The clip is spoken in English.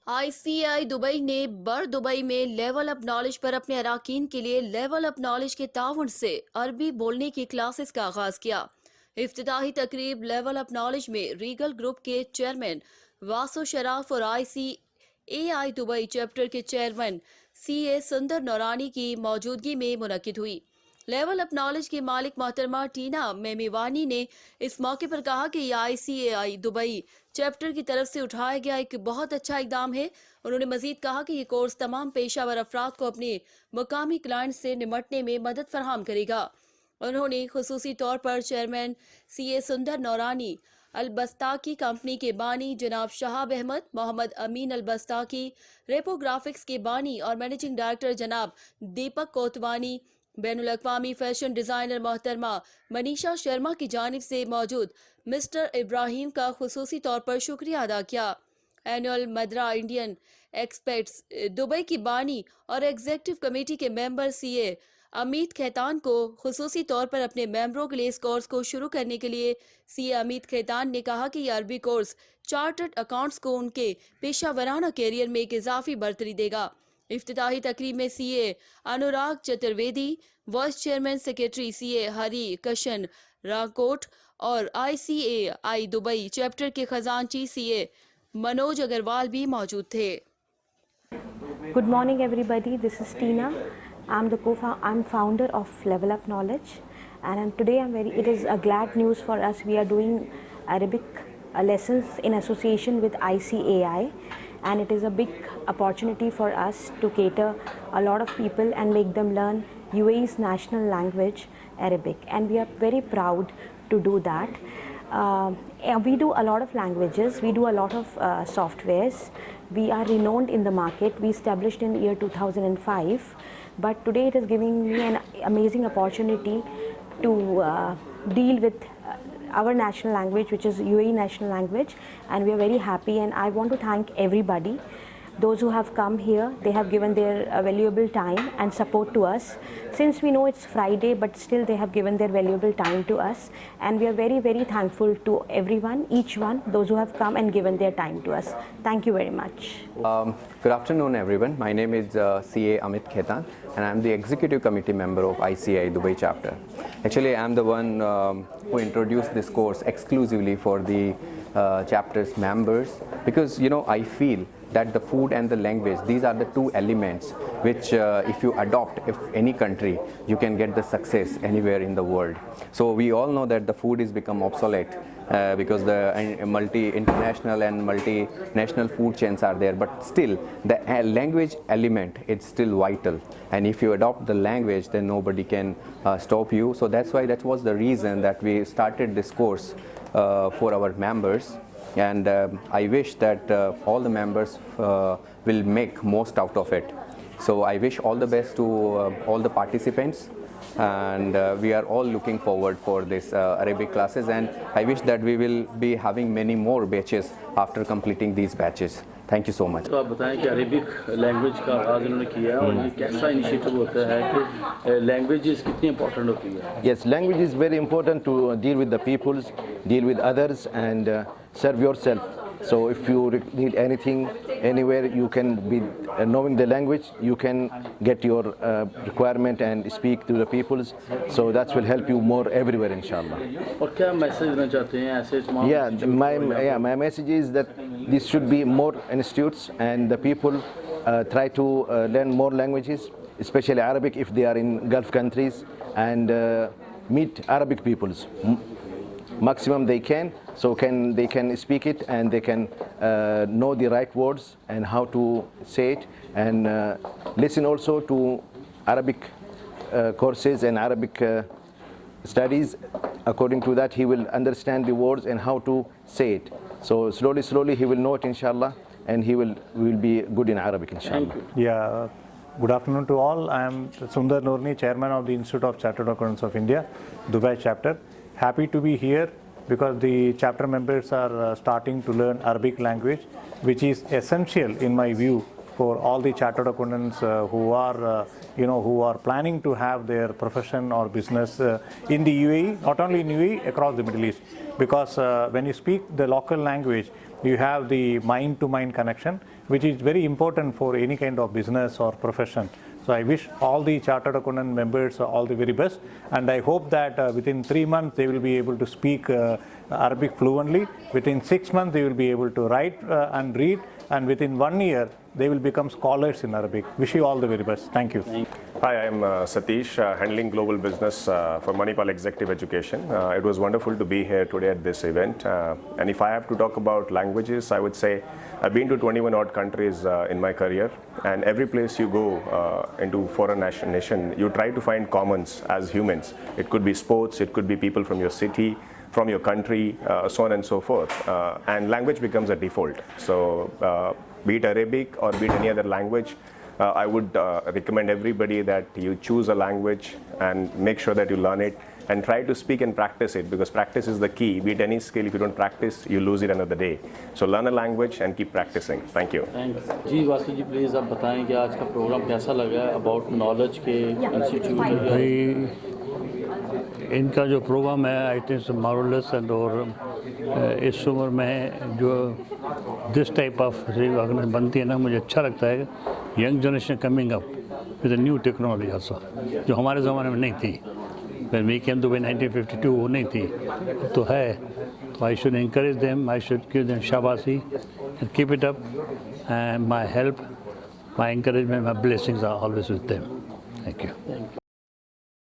ICAI Dubai ने बर Dubai में लेवल अप नॉलेज पर अपने अराकीन के लिए लेवल अप नॉलेज के ताउन से अरबी बोलने की क्लासेस का आगाज किया। इफ्तिताही तकरीब लेवल अप नॉलेज में रीगल ग्रुप के चेयरमैन वासो शराफ और ICAI दुबई चैप्टर के चेयरमैन CA सुंदर नौरानी की मौजूदगी में मुनक्किद हुई। लेवल अप नॉलेज की मालिक मोहतरमा टीना मेमीवानी ने इस मौके पर कहा कि यह ICAI दुबई चैप्टर की तरफ से उठाया गया एक बहुत अच्छा इकदाम है। उन्होंने मजीद कहा कि ये कोर्स तमाम पेशावर अफराद को अपने मुकामी क्लाइंट से निमटने में मदद फराहम करेगा। उन्होंने खुसूसी तौर पर चेयरमैन CA सुंदर नौरानी, अलबस्ताकी कंपनी के बानी जनाब शहाब अहमद, मोहम्मद अमीन अलबस्ताकी, रेपोग्राफिक्स के बानी और मैनेजिंग डायरेक्टर जनाब दीपक कोतवानी, बैनुल अक़वामी फैशन डिज़ाइनर मोहतरमा मनीषा शर्मा की जानिब से मौजूद मिस्टर इब्राहिम का खुसूसी तौर पर शुक्रिया अदा किया। एनुअल मदरा इंडियन एक्सपेट्स दुबई की बानी और एग्जेक्टिव कमेटी के मेंबर CA अमित खेतान को खुसूसी तौर पर अपने मेंबरों के लिए इस कोर्स को शुरू करने के लिए CA अमित खेतान ने कहा कि यह अरबी कोर्स चार्टर्ड अकाउंट्स को उनके पेशा वराना कैरियर में एक इजाफी बढ़तरी देगा। इफ्तिताही तकरीब में CA Anurag Chaturvedi, vice chairman secretary CA Hari Kishan राकोट और ICAI दुबई चैप्टर के खजांची CA मनोज अग्रवाल भी मौजूद थे। Good morning, everybody. This is Tina. I'm founder of Level Up Knowledge, and today it is a glad news for us. We are doing Arabic lessons in association with ICAI, and it is a big opportunity for us to cater a lot of people and make them learn UAE's national language, Arabic, and we are very proud to do that. We do a lot of languages, we do a lot of softwares. We are renowned in the market. We established in year 2005, but today it is giving me an amazing opportunity to deal with our national language, which is UAE national language, and we are very happy. And I want to thank everybody, those who have come here. They have given their valuable time and support to us. Since we know it's Friday, but still they have given their valuable time to us, and we are very, very thankful to everyone, each one, those who have come and given their time to us. Thank you very much. Good afternoon, everyone. My name is CA Amit Khetan, and I'm the executive committee member of ICAI Dubai chapter. Actually, I'm the one who introduced this course exclusively for the chapter's members, because I feel that the food and the language, these are the two elements which if you adopt any country, you can get the success anywhere in the world. So we all know that the food is become obsolete because the multi-international and multinational food chains are there, but still the language element is still vital, and if you adopt the language, then nobody can stop you. So that was the reason that we started this course for our members, and I wish that all the members will make most out of it. So I wish all the best to all the participants, and we are all looking forward for this Arabic classes, and I wish that we will be having many more batches after completing these batches. Thank you so much. तो आप बताएं कि Arabic language का आगाज़ इन्होंने किया है और ये कैसा इनिशिएटिव होता है कि लैंग्वेजेस कितनी इंपॉर्टेंट होती है? Yes, language is very important to deal with the peoples, deal with others, and serve yourself. So if you need anything anywhere, you can be knowing the language, you can get your requirement and speak to the peoples. So that will help you more everywhere, inshallah. और क्या message देना चाहते हैं ऐसे तमाम? My message is that this should be more institutes, and the people try to learn more languages, especially Arabic if they are in Gulf countries, and meet Arabic peoples. Maximum they can, so they can speak it, and they can know the right words and how to say it, and listen also to Arabic courses and Arabic studies. According to that, he will understand the words and how to say it. So slowly he will know it, inshallah, and he will be good in Arabic, inshallah. Thank you. Yeah. Good afternoon to all. I am Sundar Noorni, Chairman of the Institute of Chartered Accountants of India, Dubai chapter. Happy to be here because the chapter members are starting to learn Arabic language, which is essential in my view for all the chartered accountants who are planning to have their profession or business in the UAE, not only in UAE, across the Middle East. Because when you speak the local language, you have the mind-to-mind connection, which is very important for any kind of business or profession. So I wish all the chartered accountant members all the very best, and I hope that within 3 months they will be able to speak Arabic fluently. Within 6 months they will be able to write and read, and within 1 year they will become scholars in Arabic. Wish you all the very best. Thank you. Hi, I'm Satish, handling global business for Manipal Executive Education. It was wonderful to be here today at this event. And if I have to talk about languages, I would say I've been to 21 odd countries in my career, and every place you go into foreign nation, you try to find commons as humans. It could be sports, it could be people from your city, from your country, so on and so forth. And language becomes a default. So be it Arabic or be it any other language, I would recommend everybody that you choose a language and make sure that you learn it and try to speak and practice it, because practice is the key. Be it any skill, if you don't practice, you lose it another day. So learn a language and keep practicing. Thank you. जी Vasu ji please आप बताएं कि आज का programme कैसा लगा about knowledge के institute भाई इनका जो प्रोग्राम है आई थिंक मार्वलस एंड और इस उम्र में जो दिस टाइप ऑफ ऑर्गेनाइजेशन बनती है ना, मुझे अच्छा लगता है। Young generation coming up with a new technology also, जो हमारे ज़माने में नहीं थी। When we came to 1952 वो नहीं थी, तो है। तो I should encourage them, I should give them shabashi and keep it up, and my help, my encouragement, my blessings are always with them. Thank you.